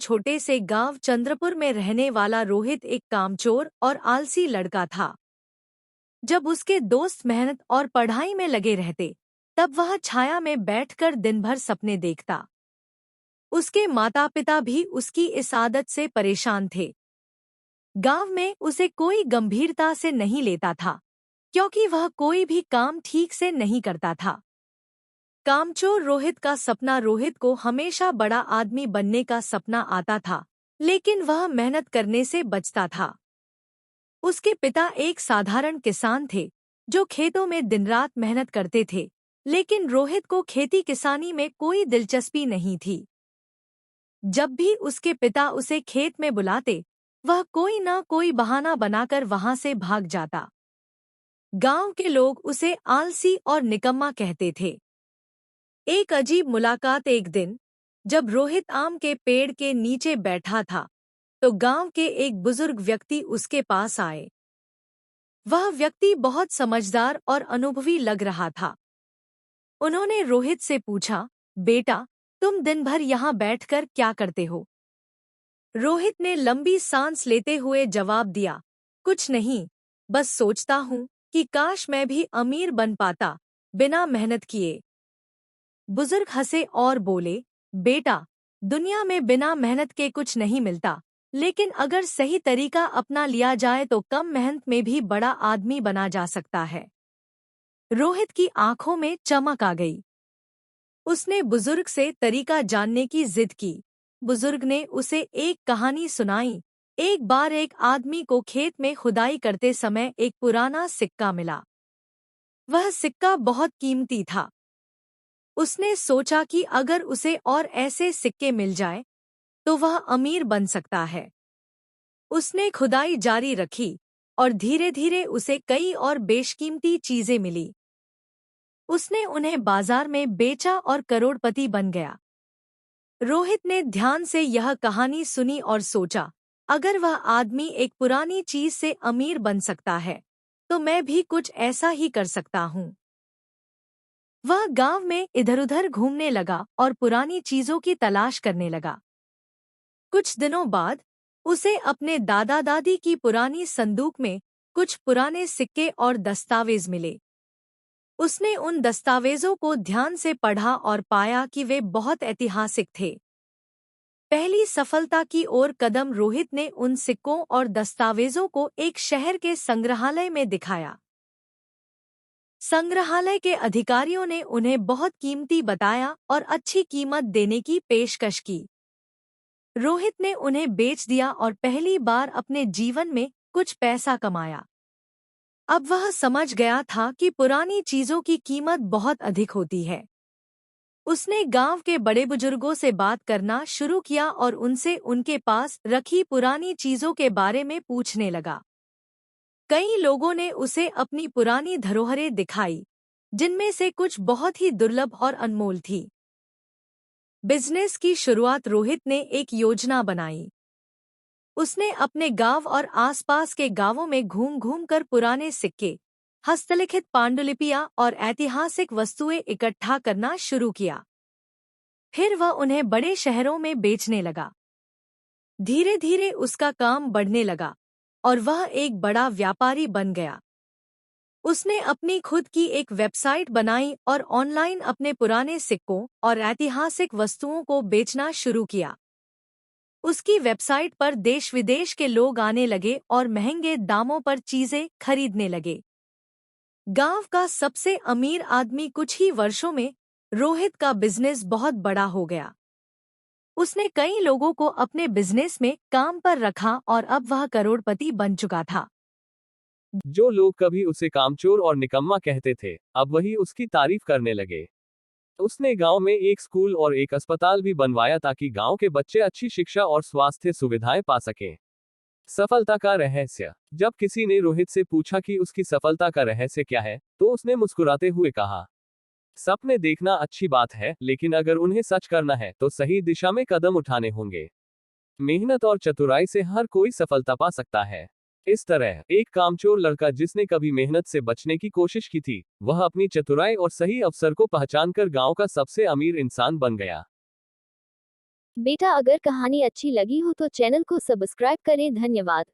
छोटे से गांव चंद्रपुर में रहने वाला रोहित एक कामचोर और आलसी लड़का था। जब उसके दोस्त मेहनत और पढ़ाई में लगे रहते, तब वह छाया में बैठकर दिन भर सपने देखता। उसके माता पिता भी उसकी इस आदत से परेशान थे। गांव में उसे कोई गंभीरता से नहीं लेता था, क्योंकि वह कोई भी काम ठीक से नहीं करता था। कामचोर रोहित का सपना रोहित को हमेशा बड़ा आदमी बनने का सपना आता था, लेकिन वह मेहनत करने से बचता था। उसके पिता एक साधारण किसान थे, जो खेतों में दिन रात मेहनत करते थे, लेकिन रोहित को खेती किसानी में कोई दिलचस्पी नहीं थी। जब भी उसके पिता उसे खेत में बुलाते, वह कोई ना कोई बहाना बनाकर वहां से भाग जाता। गांव के लोग उसे आलसी और निकम्मा कहते थे। एक अजीब मुलाकात एक दिन, जब रोहित आम के पेड़ के नीचे बैठा था, तो गांव के एक बुजुर्ग व्यक्ति उसके पास आए। वह व्यक्ति बहुत समझदार और अनुभवी लग रहा था। उन्होंने रोहित से पूछा, बेटा, तुम दिन भर यहाँ बैठकर क्या करते हो? रोहित ने लंबी सांस लेते हुए जवाब दिया, कुछ नहीं, बस सोचता हूँ कि काश मैं भी अमीर बन पाता, बिना मेहनत किए। बुजुर्ग हंसे और बोले, बेटा, दुनिया में बिना मेहनत के कुछ नहीं मिलता, लेकिन अगर सही तरीका अपना लिया जाए तो कम मेहनत में भी बड़ा आदमी बना जा सकता है। रोहित की आंखों में चमक आ गई। उसने बुजुर्ग से तरीका जानने की जिद की। बुजुर्ग ने उसे एक कहानी सुनाई। एक बार एक आदमी को खेत में खुदाई करते समय एक पुराना सिक्का मिला। वह सिक्का बहुत कीमती था। उसने सोचा कि अगर उसे और ऐसे सिक्के मिल जाए, तो वह अमीर बन सकता है। उसने खुदाई जारी रखी और धीरे धीरे उसे कई और बेशकीमती चीजें मिली। उसने उन्हें बाजार में बेचा और करोड़पति बन गया। रोहित ने ध्यान से यह कहानी सुनी और सोचा, अगर वह आदमी एक पुरानी चीज से अमीर बन सकता है, तो मैं भी कुछ ऐसा ही कर सकता हूँ। वह गांव में इधर-उधर घूमने लगा और पुरानी चीजों की तलाश करने लगा। कुछ दिनों बाद उसे अपने दादा दादी की पुरानी संदूक में कुछ पुराने सिक्के और दस्तावेज मिले। उसने उन दस्तावेजों को ध्यान से पढ़ा और पाया कि वे बहुत ऐतिहासिक थे। पहली सफलता की ओर कदम रोहित ने उन सिक्कों और दस्तावेजों को एक शहर के संग्रहालय में दिखाया। संग्रहालय के अधिकारियों ने उन्हें बहुत कीमती बताया और अच्छी कीमत देने की पेशकश की। रोहित ने उन्हें बेच दिया और पहली बार अपने जीवन में कुछ पैसा कमाया। अब वह समझ गया था कि पुरानी चीजों की कीमत बहुत अधिक होती है। उसने गांव के बड़े बुजुर्गों से बात करना शुरू किया और उनसे उनके पास रखी पुरानी चीजों के बारे में पूछने लगा। कई लोगों ने उसे अपनी पुरानी धरोहरें दिखाई, जिनमें से कुछ बहुत ही दुर्लभ और अनमोल थी। बिजनेस की शुरुआत रोहित ने एक योजना बनाई। उसने अपने गांव और आसपास के गांवों में घूम-घूम कर पुराने सिक्के, हस्तलिखित पांडुलिपियां और ऐतिहासिक वस्तुएं इकट्ठा करना शुरू किया। फिर वह उन्हें बड़े शहरों में बेचने लगा। धीरे-धीरे उसका काम बढ़ने लगा और वह एक बड़ा व्यापारी बन गया। उसने अपनी खुद की एक वेबसाइट बनाई और ऑनलाइन अपने पुराने सिक्कों और ऐतिहासिक वस्तुओं को बेचना शुरू किया। उसकी वेबसाइट पर देश-विदेश के लोग आने लगे और महंगे दामों पर चीजें खरीदने लगे। गांव का सबसे अमीर आदमी कुछ ही वर्षों में रोहित का बिजनेस बहुत बड़ा हो गया। उसने कई लोगों को अपने बिजनेस में काम पर रखा और अब वह करोड़पति बन चुका था। जो लोग कभी उसे कामचोर और निकम्मा कहते थे, अब वही उसकी तारीफ करने लगे। उसने गांव में एक स्कूल और एक अस्पताल भी बनवाया ताकि गांव के बच्चे अच्छी शिक्षा और स्वास्थ्य सुविधाएं पा सकें। सफलता का रहस्य। जब किसी ने रोहित से पूछा कि उसकी सफलता का रहस्य क्या है, तो उसने मुस्कुराते हुए कहा, सपने देखना अच्छी बात है, लेकिन अगर उन्हें सच करना है तो सही दिशा में कदम उठाने होंगे। मेहनत और चतुराई से हर कोई सफलता पा सकता है। इस तरह एक कामचोर लड़का जिसने कभी मेहनत से बचने की कोशिश की थी, वह अपनी चतुराई और सही अवसर को पहचानकर गांव का सबसे अमीर इंसान बन गया। बेटा अगर कहानी अच्छी लगी हो तो चैनल को सब्सक्राइब करें। धन्यवाद।